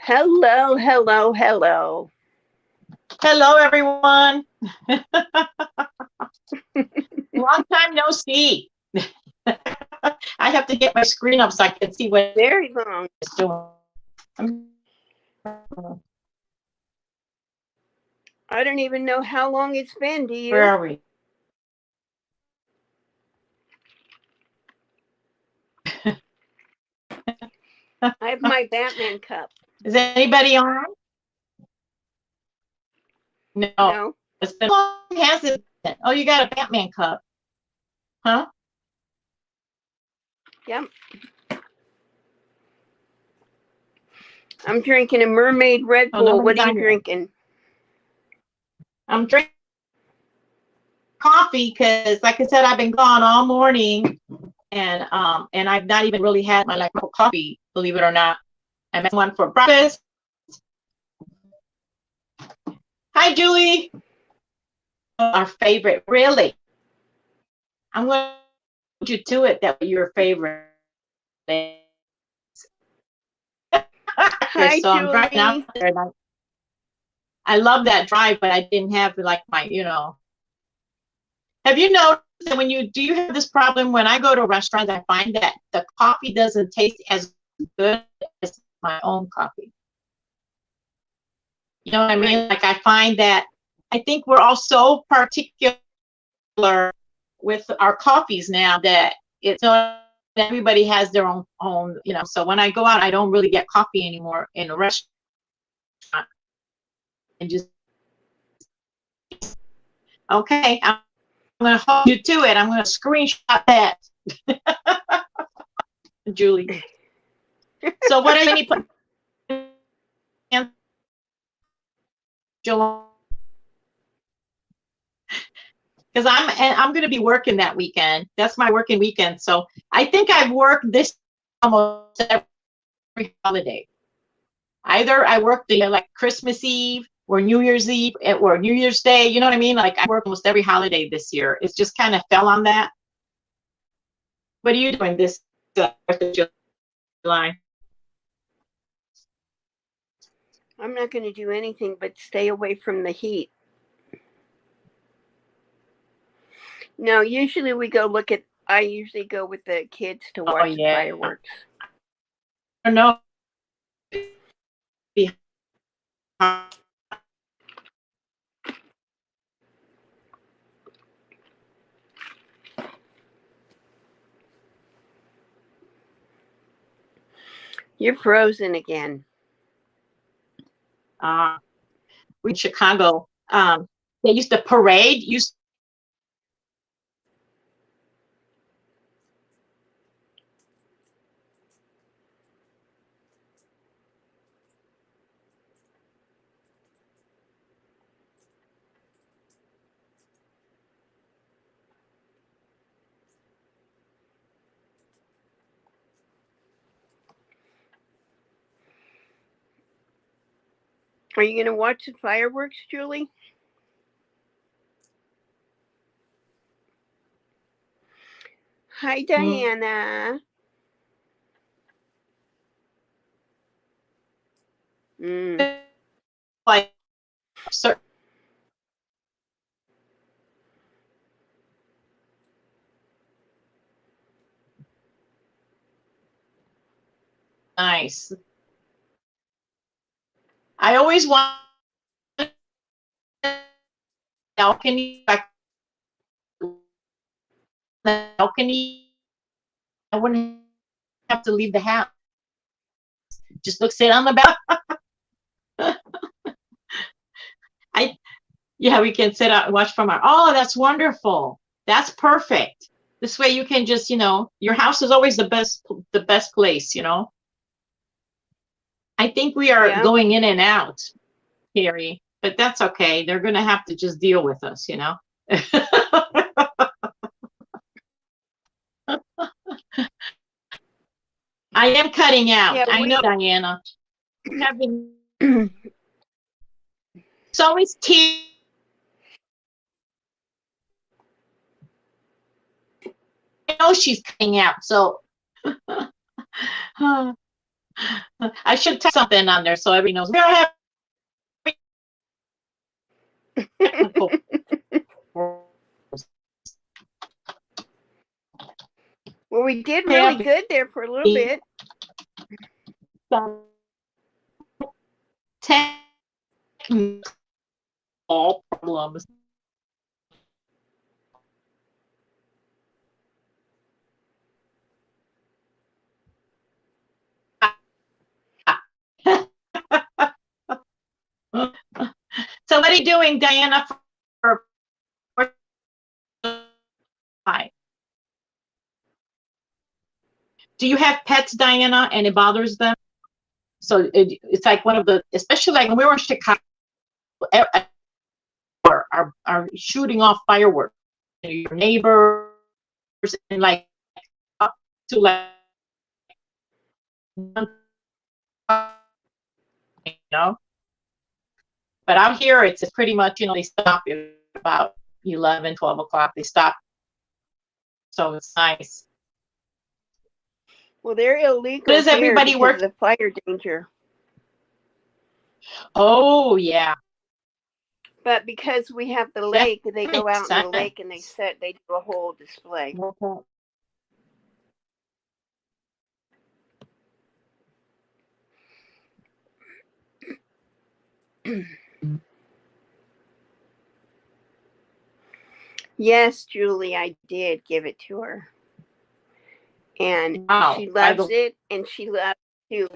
Hello, hello, hello. Hello, everyone. Long time no see. I have to get my screen up so I can see what Very long. it's doing. I don't even know how long it's been, do Where you? are we? I have my Batman cup. Is anybody on? No. No? It's been long, has it been? Oh, you got a Batman cup. Huh? Yep. I'm drinking a Mermaid Red Oh, Bull. no What one's are you on yet. drinking? I'm drinking coffee because, like I said, I've been gone all morning, and I've not even really had my coffee, believe it or not. I made one for breakfast. Hi, Julie. Our favorite, really. I'm going to put you to it that your favorite. Hi, So I'm driving out Julie. there. I love that drive, but I didn't have like my, Have you noticed that when do you have this problem when I go to restaurants, I find that the coffee doesn't taste as good as my own coffee. You know what I mean? Right. Like I find that I think we're all so particular with our coffees now that it's everybody has their own, so when I go out, I don't really get coffee anymore in a restaurant and just, okay, I'm going to hold you to it. I'm going to screenshot that. Julie. So what are any plans? July? Because I'm going to be working that weekend. That's my working weekend. So I think I've worked this almost every holiday. Either I work the like Christmas Eve or New Year's Eve or New Year's Day. You know what I mean? Like I work almost every holiday this year. It's just kind of fell on that. What are you doing this 4th of July? I'm not going to do anything but stay away from the heat. No, usually I usually go with the kids to watch the fireworks. I don't know. You're frozen again. We in Chicago, they used to parade. Are you going to watch the fireworks, Julie? Hi, Diana. Like nice. I always want balcony. I wouldn't have to leave the house. Just sit on the balcony. We can sit out and watch from our. Oh, that's wonderful. That's perfect. This way you can just, your house is always the best place, I think we are going in and out, Teri, but that's okay. They're going to have to just deal with us, I am cutting out. Yeah, I know, Diana. It's always Teri. I know she's cutting out, so. I should type something on there so everybody knows. We don't have technical Well, we did really good there for a little bit. All problems. So what are you doing, Diana, for hi? Do you have pets, Diana, and it bothers them? So it's like one of the, especially like when we were in Chicago, are shooting off fireworks. Your neighbors and like up to like, you know. But out here, it's pretty much, you know, they stop at about 11, 12 o'clock. They stop. So it's nice. Well, they're illegal. Does everybody work? The fire danger. Oh, yeah. But because we have the lake, they go out in the lake and they do a whole display. Yes, Julie, I did give it to her. And she loves it, and she loves to.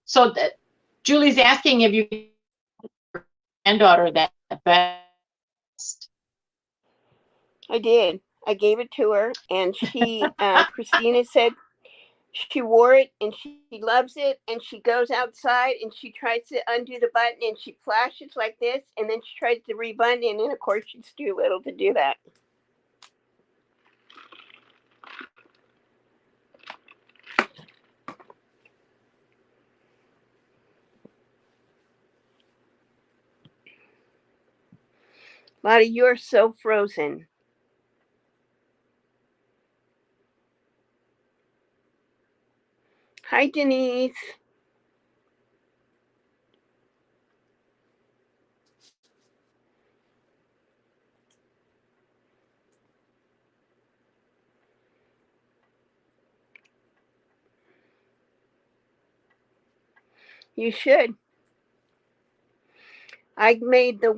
So Julie's asking if you granddaughter that best. I did. I gave it to her, and she, Christina said she wore it and she loves it, and she goes outside and she tries to undo the button and she flashes like this, and then she tries to rebutton it, and of course she's too little to do that. Lottie, you're so frozen. Hi, Denise. You should. I made the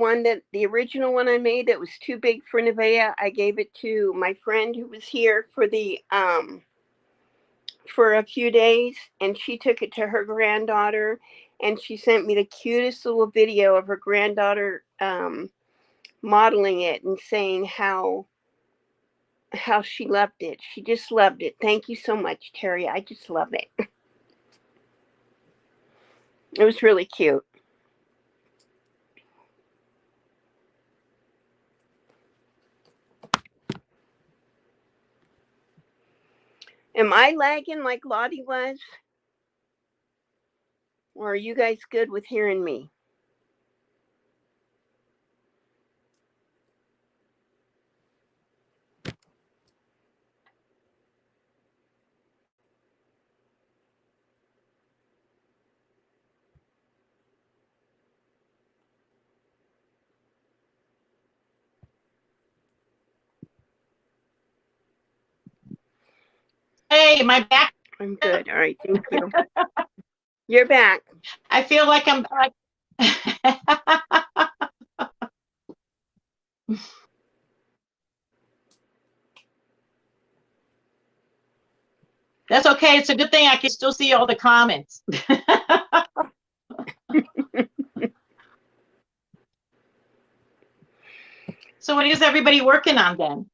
original one I made that was too big for Nevaeh. I gave it to my friend who was here for for a few days, and she took it to her granddaughter, and she sent me the cutest little video of her granddaughter modeling it and saying how she loved it. She just loved it. Thank you so much, Teri. I just love it. It was really cute. Am I lagging like Lottie was? Or are you guys good with hearing me? Hey, am I back? I'm good. All right, thank you. You're back. I feel like I'm like That's okay. It's a good thing I can still see all the comments. So what is everybody working on then?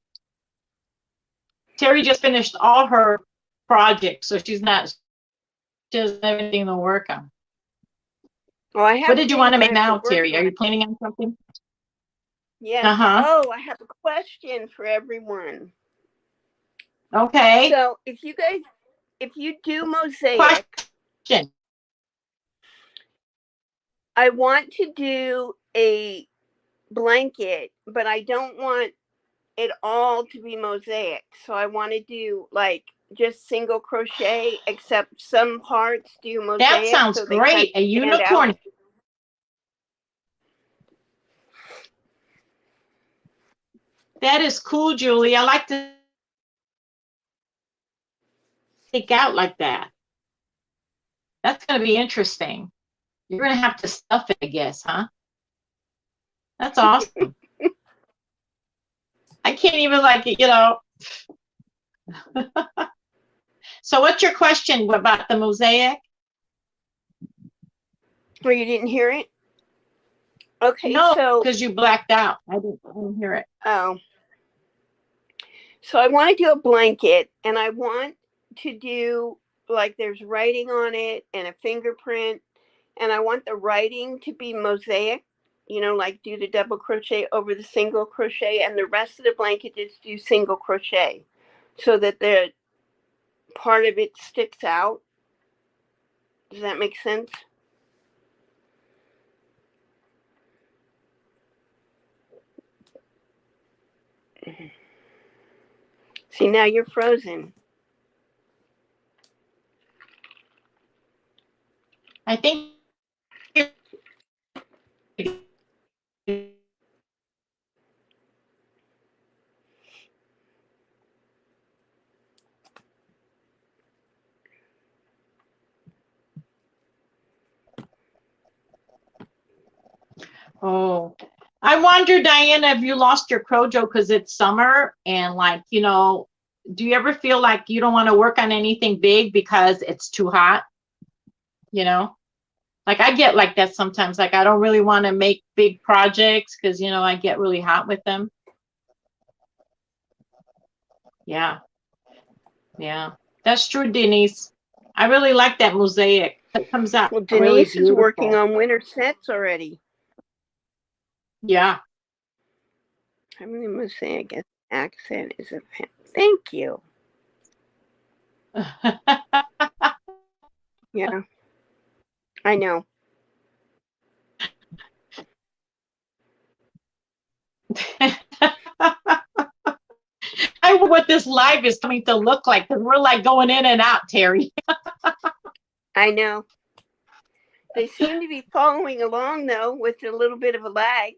Teri just finished all her projects, so she doesn't have anything to work on. Well, I have. What did you want to make now, Teri? Are you planning on something? Yes. Oh, I have a question for everyone. Okay. So if you do mosaic, question. I want to do a blanket, but I don't want it all to be mosaic. So I want to do like just single crochet, except some parts do That mosaic, sounds so they kind great. of A stand out. unicorn. That is cool, Julie. I like to stick out like that. That's going to be interesting. You're going to have to stuff it, I guess, huh? That's awesome. I can't even like it, you know. So what's your question about the mosaic? Or you didn't hear it? Okay, no, so because you blacked out. I didn't hear it. oh, so I want to do a blanket, and I want to do like there's writing on it and a fingerprint, and I want the writing to be mosaic. You know, like do the double crochet over the single crochet, and the rest of the blanket just do single crochet, so that the part of it sticks out. Does that make sense? See, now you're frozen. I think oh, I wonder, Diana, if you lost your Crojo because it's summer and like, you know, do you ever feel like you don't want to work on anything big because it's too hot? You know, like I get like that sometimes. Like I don't really want to make big projects because, you know, I get really hot with them. Yeah. Yeah. That's true, Denise. I really like that mosaic. It comes out Well, really Denise is working beautiful. on winter sets already. Yeah. I'm going to say, I guess, accent is a pen. Thank you. Yeah, I know. I wonder what this live is coming to look like because we're like going in and out, Teri. I know. They seem to be following along, though, with a little bit of a lag.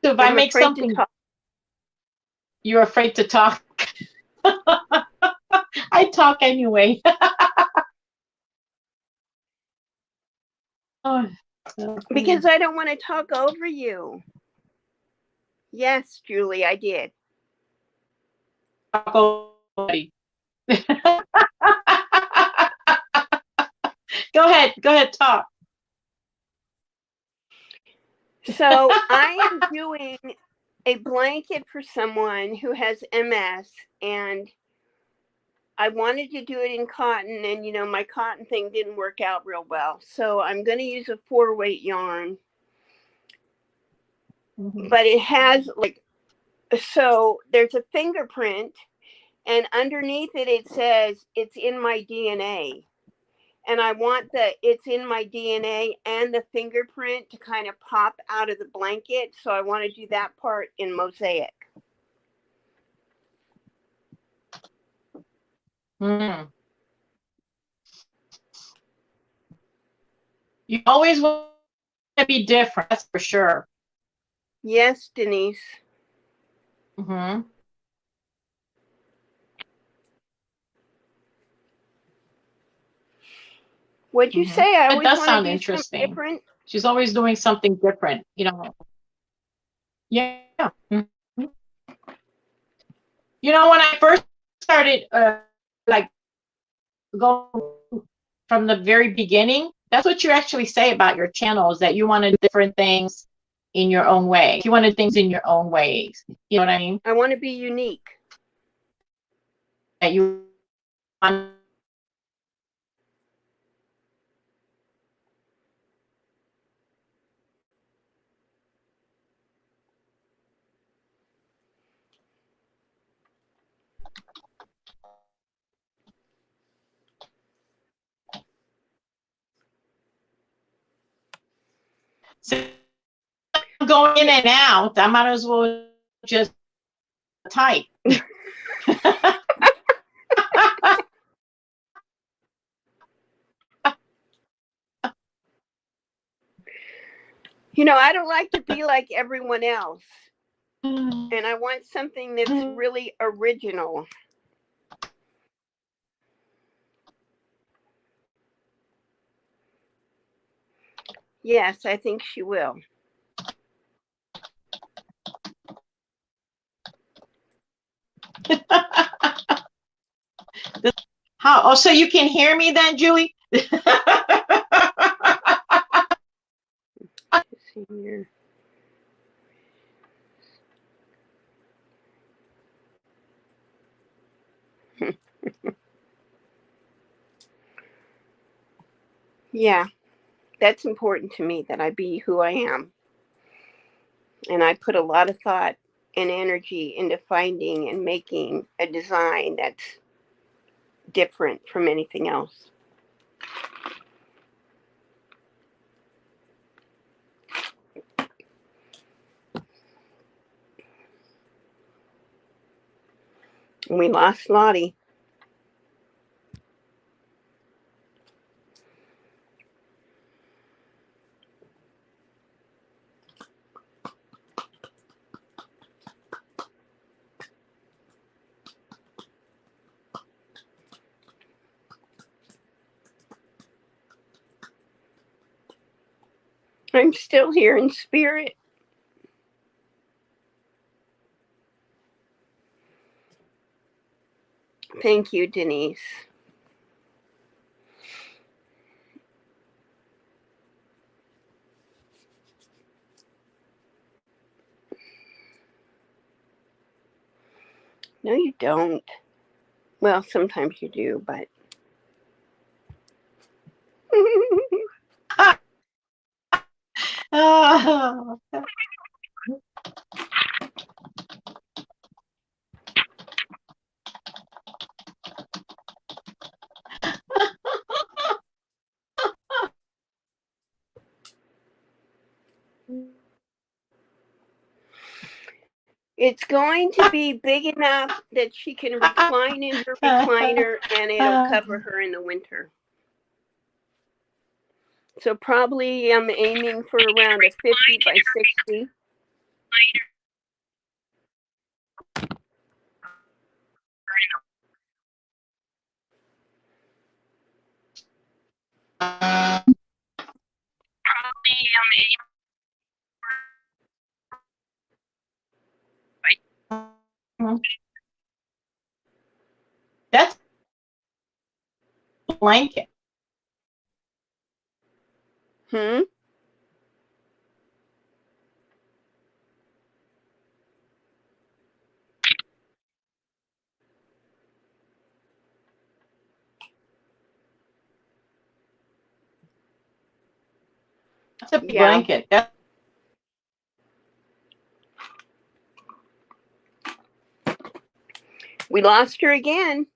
So if I I'm make afraid to something, talk. you're afraid to talk. I talk anyway. Oh, Because I don't want to talk over you. Yes, Julie, I did. go ahead, talk. So I am doing a blanket for someone who has MS, and I wanted to do it in cotton, and you know, my cotton thing didn't work out real well. So I'm going to use a 4-weight yarn, but it has like, so there's a fingerprint, and underneath it, it says it's in my DNA. And I want the it's in my DNA and the fingerprint to kind of pop out of the blanket. So I want to do that part in mosaic. Mm. You always want to be different, that's for sure. Yes, Denise. Mm-hmm. What'd you say? I That always does want to sound do something interesting. different. She's always doing something different, you know. Yeah. Mm-hmm. You know, when I first started, like, go from the very beginning, that's what you actually say about your channel is that you wanted different things in your own way. You wanted things in your own ways. You know what I mean? I want to be unique. That you want. So I'm going in and out. I might as well just type. You know, I don't like to be like everyone else. And I want something that's really original. Yes, I think she will. How? Oh, so you can hear me then, Julie? Yeah, that's important to me, that I be who I am. And I put a lot of thought and energy into finding and making a design that's different from anything else. And we lost Lottie. I'm still here in spirit. Thank you, Denise. No, you don't. Well, sometimes you do, but. Oh. It's going to be big enough that she can recline in her recliner and it'll cover her in the winter. So probably I'm aiming for around a 50 by 60. That's a blanket. Hmm? That's a blanket. That's We lost her again.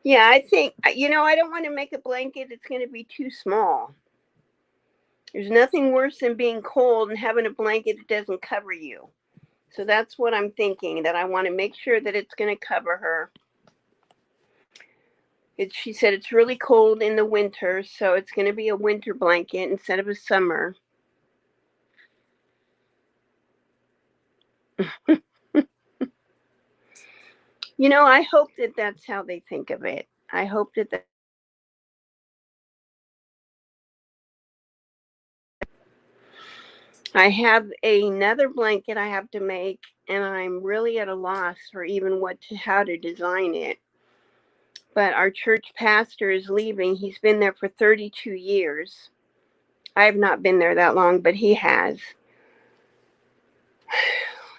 Yeah, I think, I don't want to make a blanket that's going to be too small. There's nothing worse than being cold and having a blanket that doesn't cover you. So that's what I'm thinking, that I want to make sure that it's going to cover her. She said it's really cold in the winter, so it's going to be a winter blanket instead of a summer. I hope that that's how they think of it. I hope that I have another blanket I have to make, and I'm really at a loss for even how to design it. But our church pastor is leaving. He's been there for 32 years. I have not been there that long, but he has.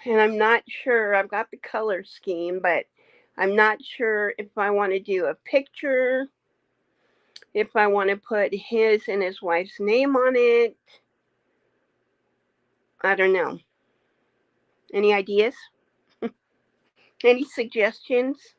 And I'm not sure. I've got the color scheme, but I'm not sure if I want to do a picture, if I want to put his and his wife's name on it. I don't know. Any ideas? Any suggestions?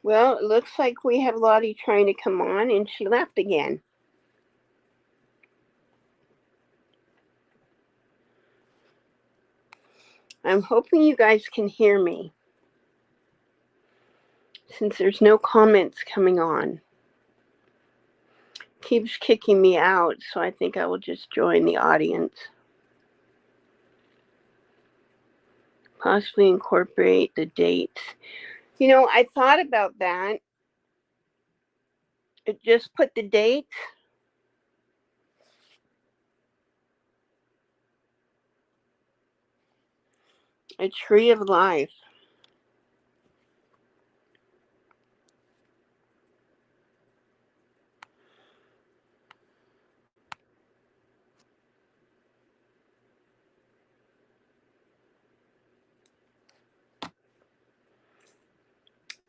Well, it looks like we have Lottie trying to come on, and she left again. I'm hoping you guys can hear me, since there's no comments coming on. Keeps kicking me out, so I think I will just join the audience. Possibly incorporate the dates. You know, I thought about that. Just put the dates. A tree of life.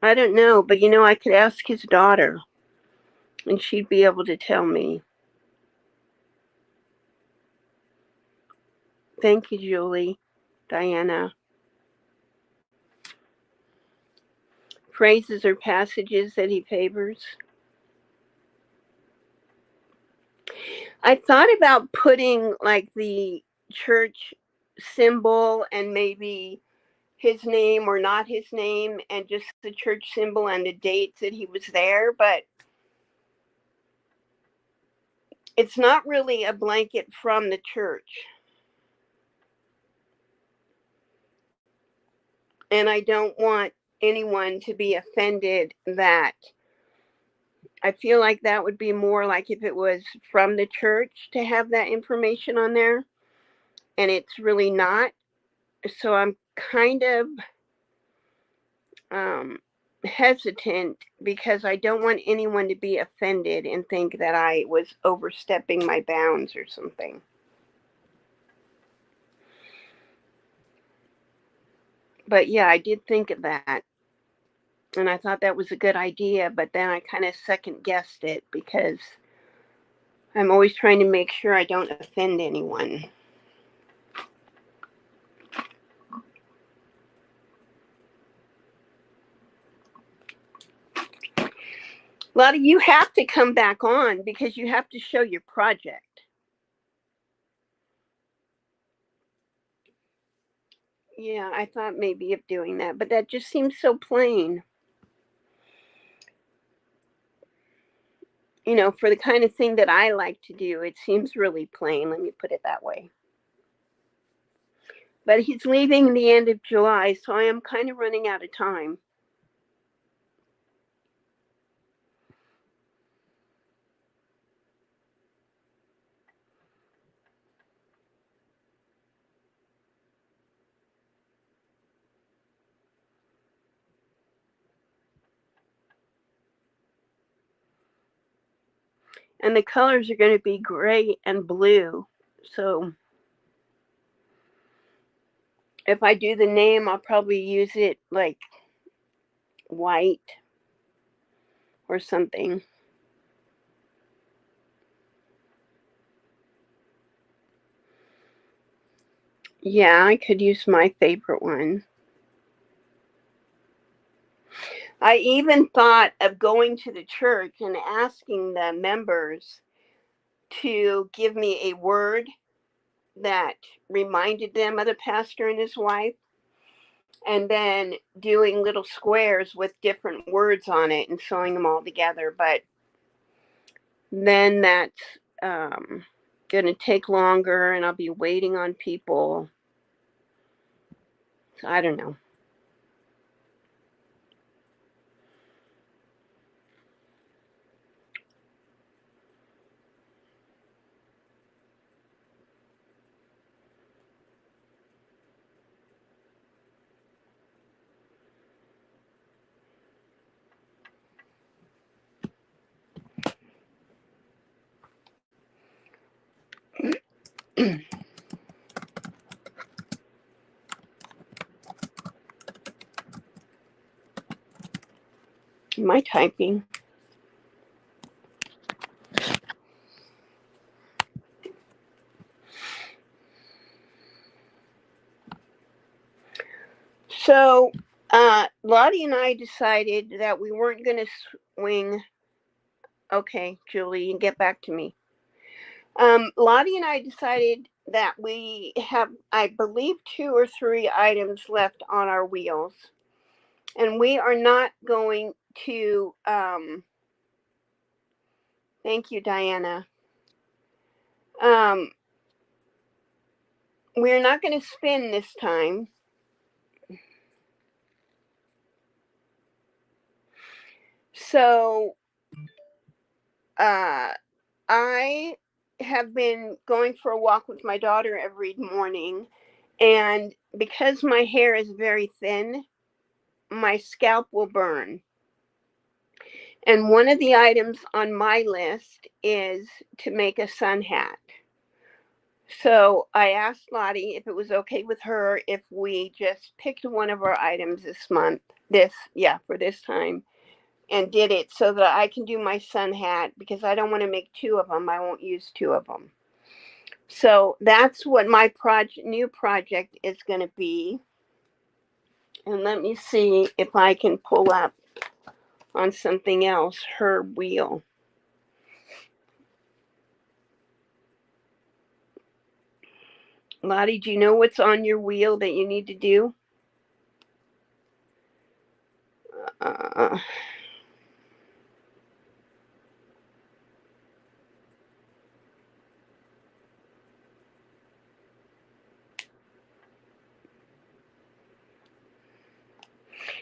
I don't know, but you know, I could ask his daughter, and she'd be able to tell me. Thank you, Julie. Diana. Phrases or passages that he favors. I thought about putting like the church symbol and maybe his name or not his name and just the church symbol and the dates that he was there, but it's not really a blanket from the church. And I don't want anyone to be offended that I feel like that would be more like if it was from the church to have that information on there, and it's really not. So I'm kind of hesitant because I don't want anyone to be offended and think that I was overstepping my bounds or something. But yeah, I did think of that. And I thought that was a good idea, but then I kind of second guessed it because I'm always trying to make sure I don't offend anyone. Lottie, you have to come back on because you have to show your project. Yeah, I thought maybe of doing that, but that just seems so plain. You know, for the kind of thing that I like to do, it seems really plain. Let me put it that way. But he's leaving the end of July, so I am kind of running out of time. And the colors are going to be gray and blue. So if I do the name, I'll probably use it like white or something. Yeah, I could use my favorite one. I even thought of going to the church and asking the members to give me a word that reminded them of the pastor and his wife, and then doing little squares with different words on it and sewing them all together. But then that's going to take longer, and I'll be waiting on people. So I don't know. Am I typing? So Lottie and I decided that we weren't going to swing. Okay, Julie, you can get back to me. Lottie and I decided that we have, I believe, 2 or 3 items left on our wheels, and we are not going to. Thank you, Diana. We're not going to spin this time. So, I have been going for a walk with my daughter every morning, and because my hair is very thin, my scalp will burn. And one of the items on my list is to make a sun hat. So I asked Lottie if it was okay with her if we just picked one of our items this month, for this time, and did it so that I can do my sun hat, because I don't want to make 2 of them. I won't use 2 of them. So that's what my new project is going to be. And let me see if I can pull up on something else her wheel. Lottie, do you know what's on your wheel that you need to do?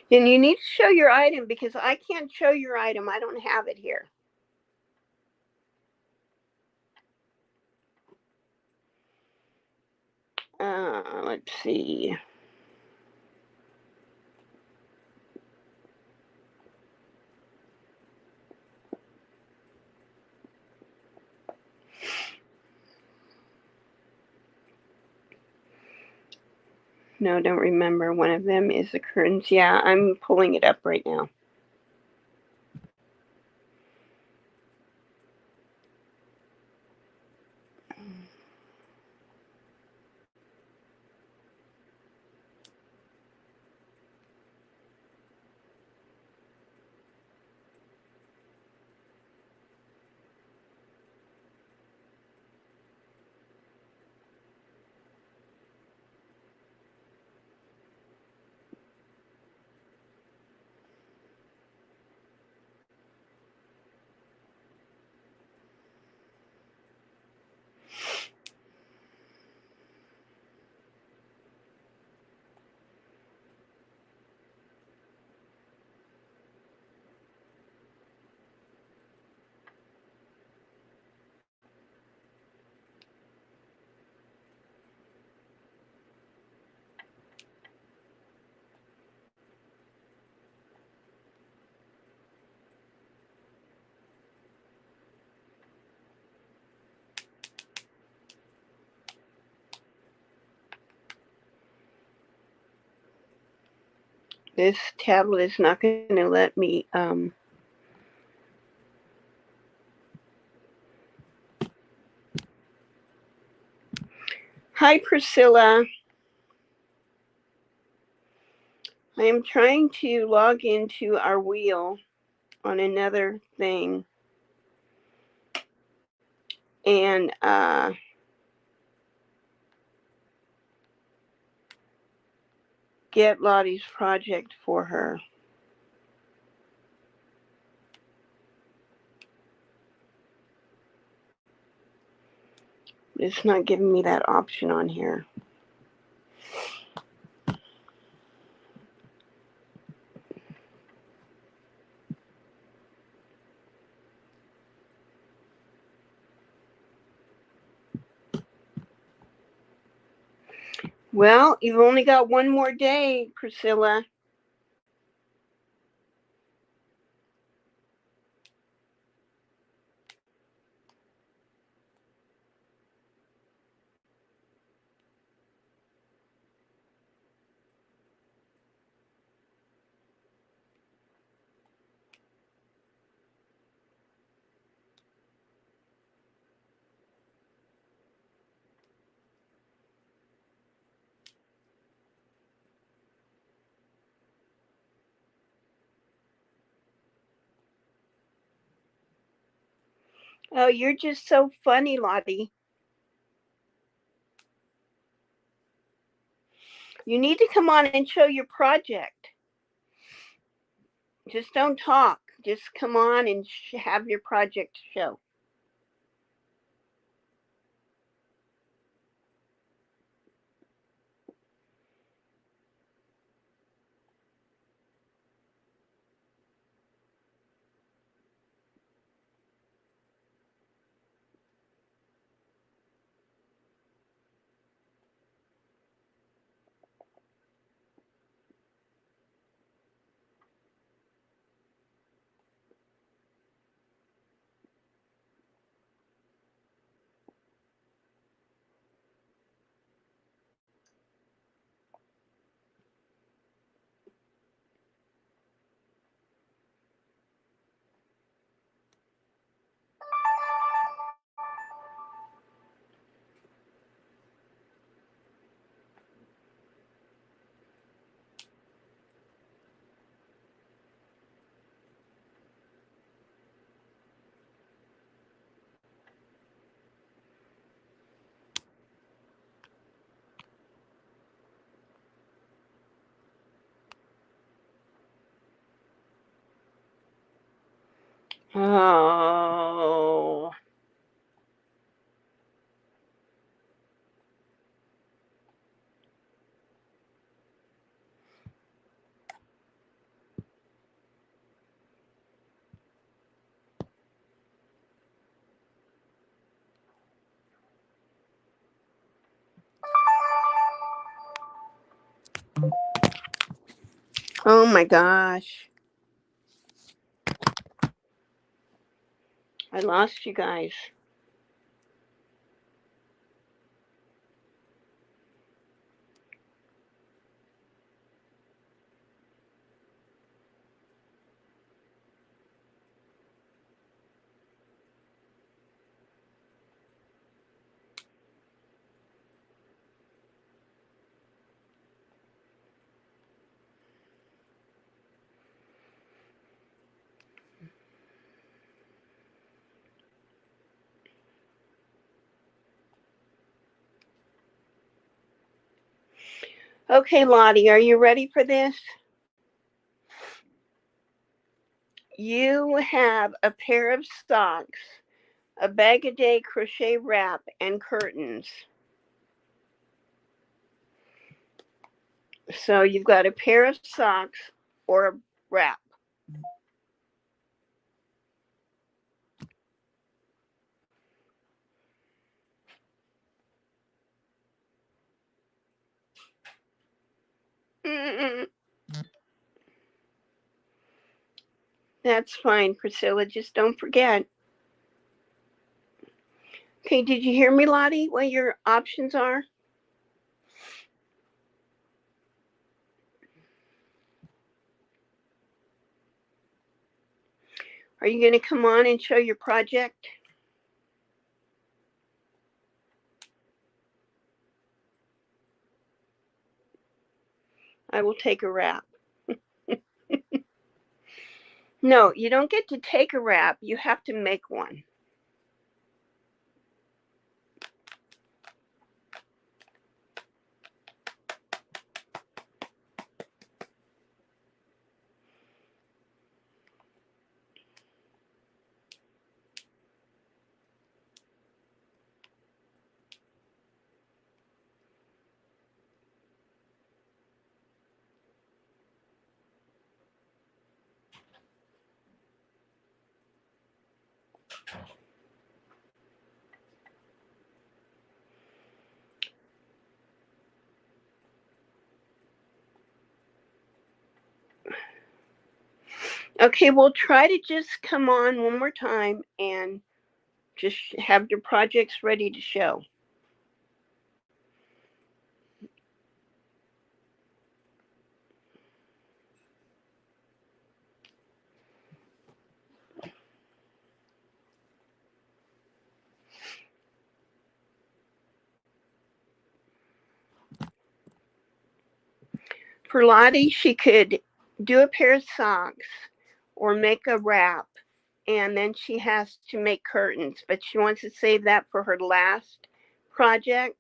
And you need to show your item, because I can't show your item. I don't have it here. Let's see. No, don't remember. One of them is the curtains. Yeah, I'm pulling it up right now. This tablet is not going to let me. Hi, Priscilla. I am trying to log into our wheel on another thing, and get Lottie's project for her. It's not giving me that option on here. Well, you've only got one more day, Priscilla. Oh, you're just so funny, Lottie. You need to come on and show your project. Just don't talk. Just come on and have your project show. Oh. Oh my gosh. I lost you guys. Okay, Lottie, are you ready for this? You have a pair of socks, a bag-a-day crochet wrap, and curtains. So you've got a pair of socks or a wrap. Mm-mm. That's fine, Priscilla. Just don't forget. Okay, did you hear me, Lottie, what your options are? Are you going to come on and show your project? I will take a wrap. No, you don't get to take a wrap. You have to make one. Okay, we'll try to just come on one more time and just have your projects ready to show. For Lottie, she could do a pair of socks or make a wrap and then she has to make curtains, but she wants to save that for her last project.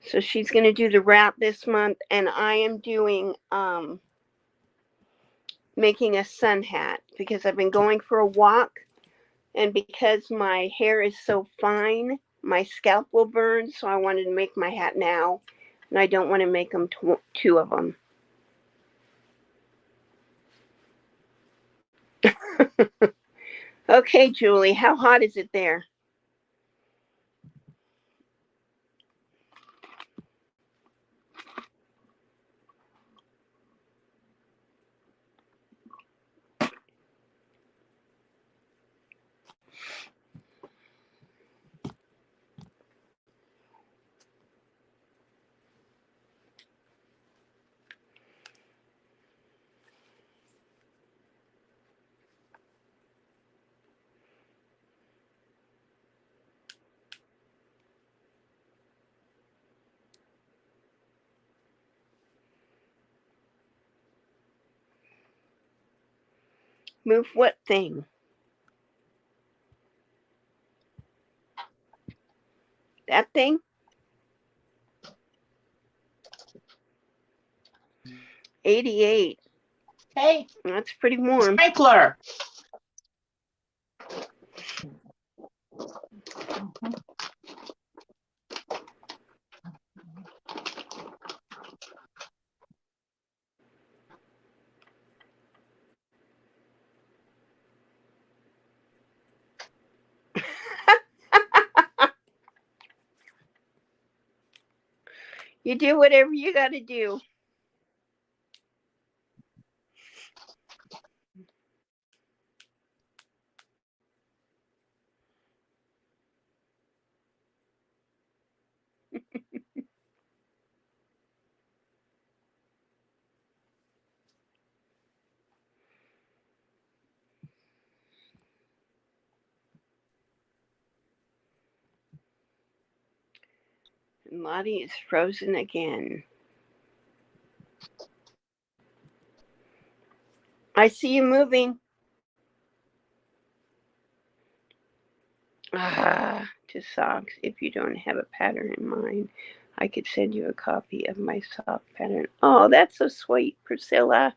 So she's going to do the wrap this month, and I am doing making a sun hat because I've been going for a walk, and because my hair is so fine, my scalp will burn, so I wanted to make my hat now, and I don't want to make them two of them. Okay, Julie, how hot is it there? Move what thing? That thing? 88. Hey, That's pretty warm. sprinkler. You do whatever you got to do. And Lottie is frozen again. I see you moving. To socks. If you don't have a pattern in mind, I could send you a copy of my sock pattern. Oh, that's so sweet, Priscilla.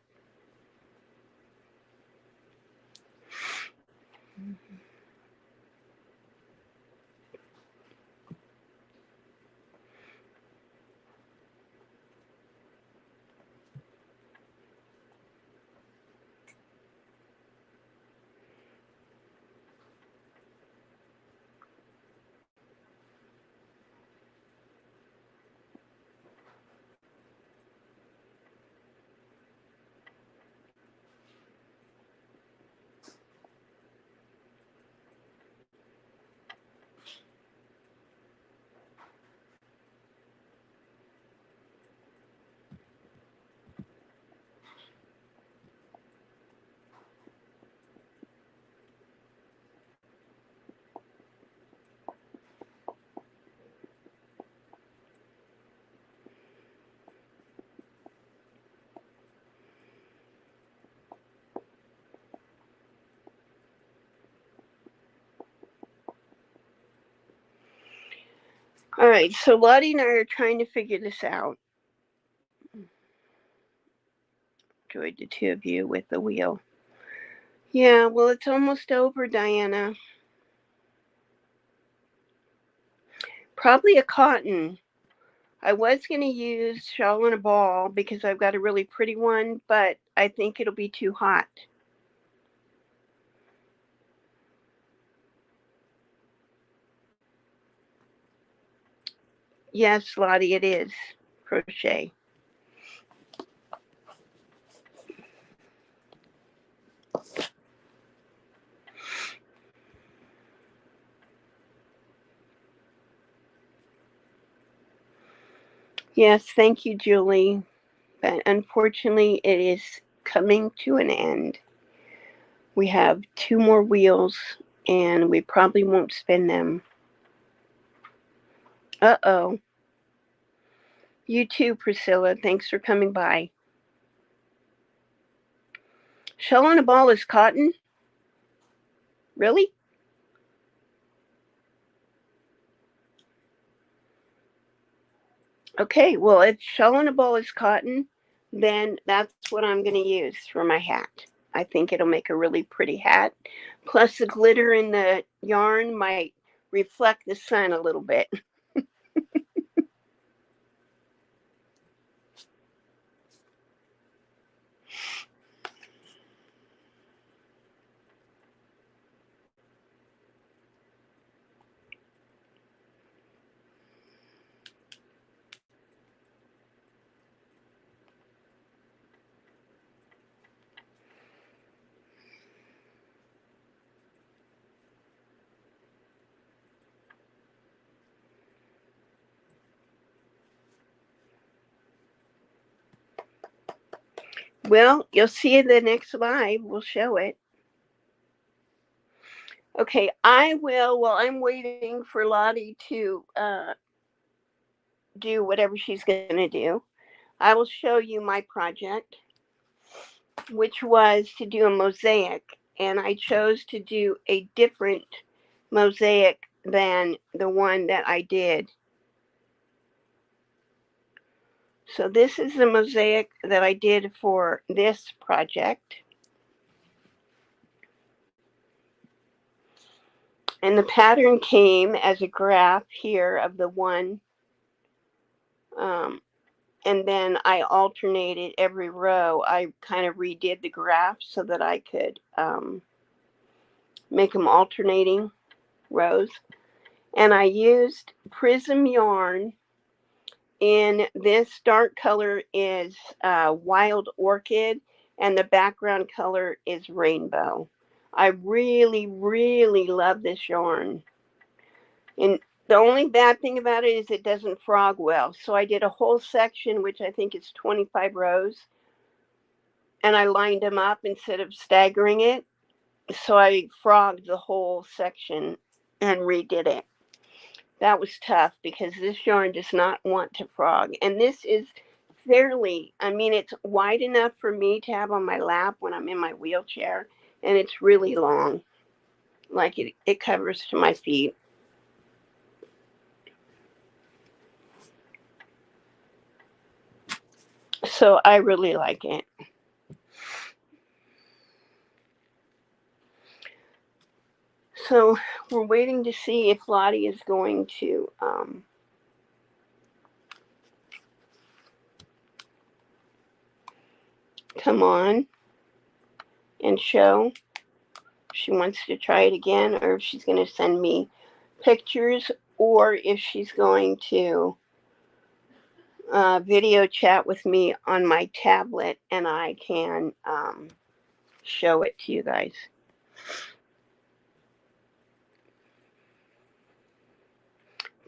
All right, so Lottie and I are trying to figure this out. Enjoyed the two of you with the wheel. Yeah, well, it's almost over, Diana. Probably a cotton. I was going to use shawl and a ball because I've got a really pretty one, but I think it'll be too hot. Yes, Lottie, it is crochet. Yes, thank you, Julie. But unfortunately, it is coming to an end. We have 2 more wheels, and we probably won't spin them. Uh-oh. You too, Priscilla. Thanks for coming by. Shell on a ball is cotton? Really? Okay, well, if shell on a ball is cotton, then that's what I'm going to use for my hat. I think it'll make a really pretty hat. Plus, the glitter in the yarn might reflect the sun a little bit. Well, you'll see in the next live. We'll show it. Okay, I will, while I'm waiting for Lottie to do whatever she's going to do, I will show you my project, which was to do a mosaic. And I chose to do a different mosaic than the one that I did. So this is the mosaic that I did for this project. And the pattern came as a graph here of the one. And then I alternated every row. I kind of redid the graph so that I could make them alternating rows. And I used Prism yarn. In this dark color is Wild Orchid, and the background color is Rainbow. I really, really love this yarn. And the only bad thing about it is it doesn't frog well. So I did a whole section, which I think is 25 rows, and I lined them up instead of staggering it. So I frogged the whole section and redid it. That was tough because this yarn does not want to frog. And this is fairly, I mean, it's wide enough for me to have on my lap when I'm in my wheelchair. And it's really long. Like it covers to my feet. So I really like it. So we're waiting to see if Lottie is going to come on and show. She wants to try it again, or if she's going to send me pictures, or if she's going to video chat with me on my tablet and I can show it to you guys.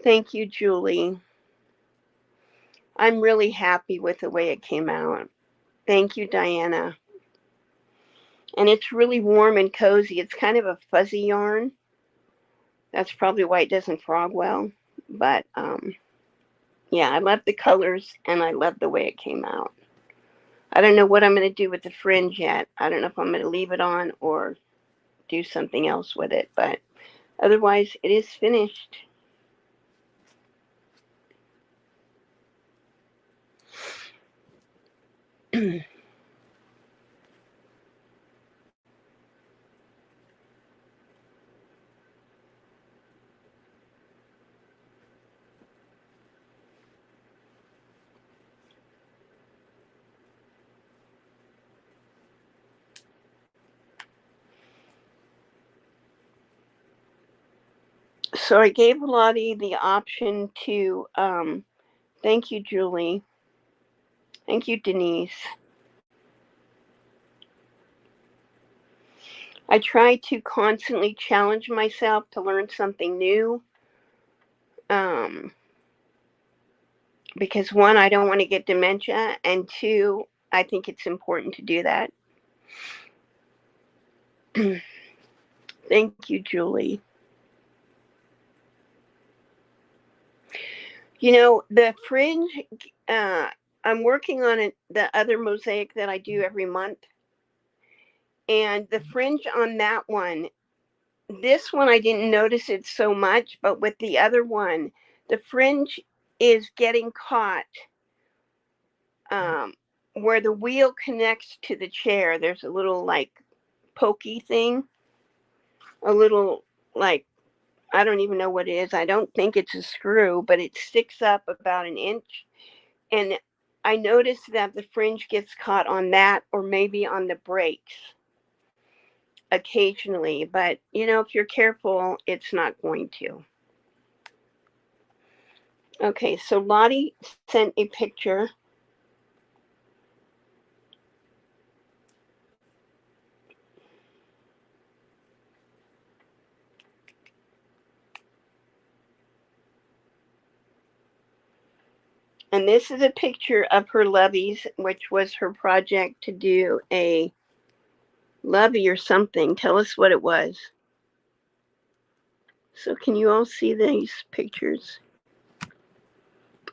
Thank you, Julie. I'm really happy with the way it came out. Thank you, Diana. And it's really warm and cozy. It's kind of a fuzzy yarn. That's probably why it doesn't frog well. But yeah, I love the colors and I love the way it came out. I don't know what I'm going to do with the fringe yet. I don't know if I'm going to leave it on or do something else with it. But otherwise, it is finished. So I gave Lottie the option to, thank you, Julie. Thank you, Denise. I try to constantly challenge myself to learn something new. Because one, I don't want to get dementia, and two, I think it's important to do that. Thank you, Julie. You know, the fringe, I'm working on it, the other mosaic that I do every month. And the fringe on that one, this one I didn't notice it so much, but with the other one, the fringe is getting caught where the wheel connects to the chair. There's a little like pokey thing, a little like, I don't even know what it is. I don't think it's a screw, but it sticks up about an inch. And I noticed that the fringe gets caught on that, or maybe on the brakes occasionally. But, you know, if you're careful, it's not going to. Okay, so Lottie sent a picture. And this is a picture of her loveys, which was her project to do a lovey or something. Tell us what it was. So can you all see these pictures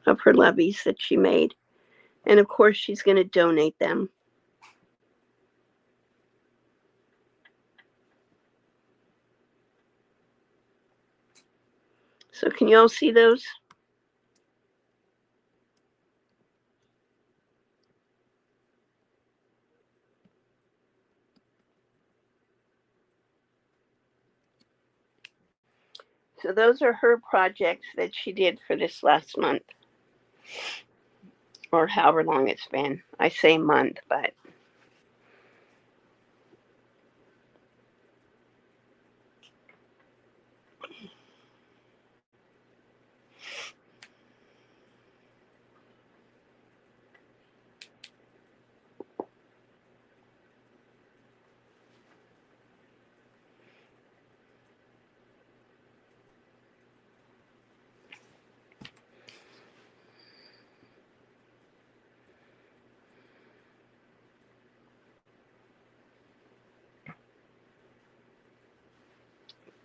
of her loveys that she made? And of course, she's going to donate them. So can you all see those? So those are her projects that she did for this last month, or however long it's been. I say month, but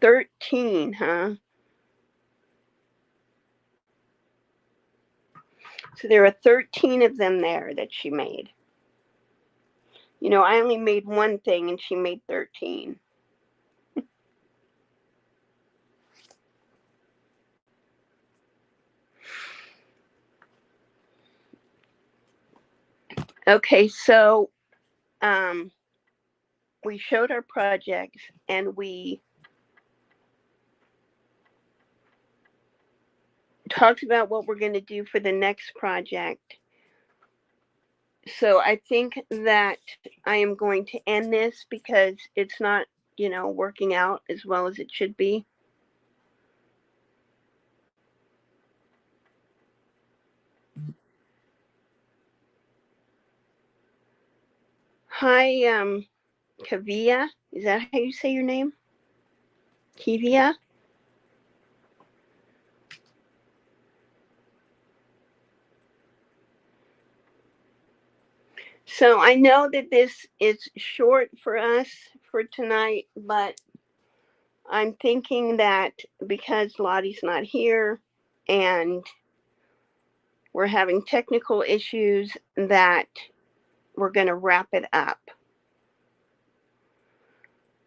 $13, huh? So there are 13 of them there that she made. You know, I only made one thing and she made 13. Okay, so we showed our projects and we talked about what we're going to do for the next project. So I think that I am going to end this because it's not, you know, working out as well as it should be. Hi, Kavia. Is that how you say your name? Kivia? So I know that this is short for us for tonight, but I'm thinking that because Lottie's not here and we're having technical issues, that we're going to wrap it up.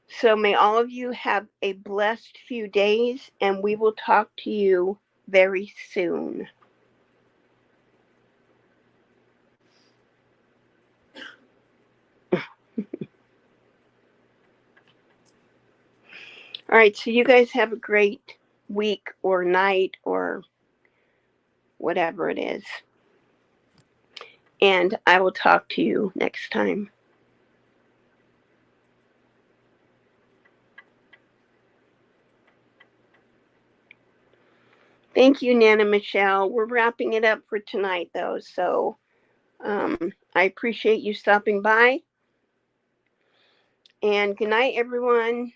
So may all of you have a blessed few days, and we will talk to you very soon. All right, so you guys have a great week or night or whatever it is. And I will talk to you next time. Thank you, Nana Michelle. We're wrapping it up for tonight, though. So I appreciate you stopping by. And good night, everyone.